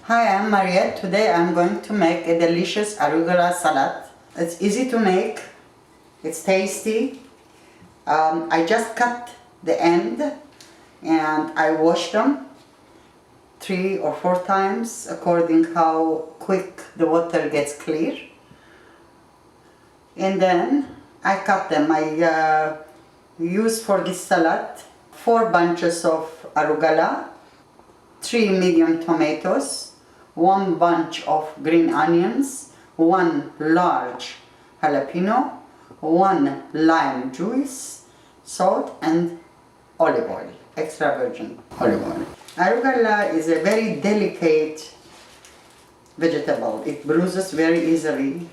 Hi, I'm Mariette. Today I'm going to make a delicious arugula salad. It's easy to make, it's tasty. I just cut the end and I wash them 3 or 4 times according how quick the water gets clear. And then I cut them. I use for this salad 4 bunches of arugula, 3 medium tomatoes, 1 bunch of green onions, 1 large jalapeno, 1 lime juice, salt and olive oil, extra virgin olive oil. Arugula is a very delicate vegetable. It bruises very easily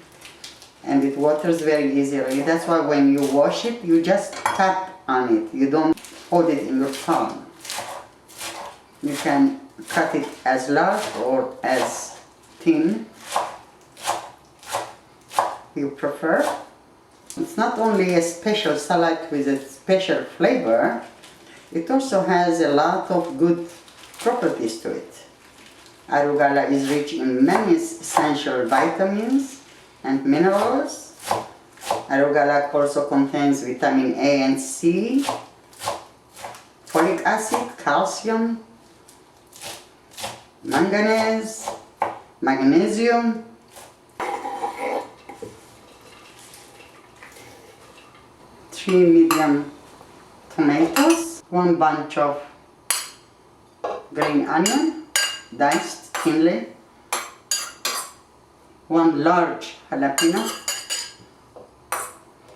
and it waters very easily. That's why when you wash it, you just tap on it. You don't hold it in your palm. You can cut it as large or as thin you prefer. It's not only a special salad with a special flavor, it also has a lot of good properties to it. Arugula is rich in many essential vitamins and minerals. Arugula also contains vitamin A and C, folic acid, calcium, manganese, magnesium, three medium tomatoes, 1 bunch of green onion, diced thinly, 1 large jalapeno,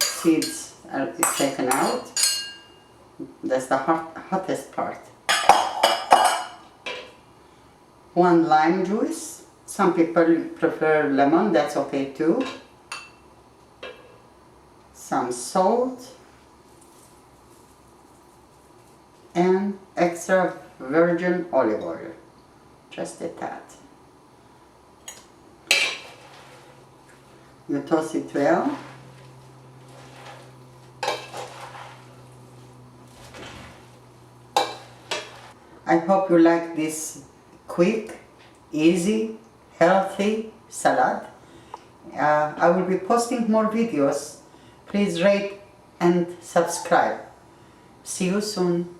seeds are taken out, that's the hottest part. 1 lime juice, some people prefer lemon, that's okay too. Some salt and extra virgin olive oil, just a tad. You toss it well. I hope you like this quick, easy, healthy salad. I will be posting more videos. Please rate and subscribe. See you soon.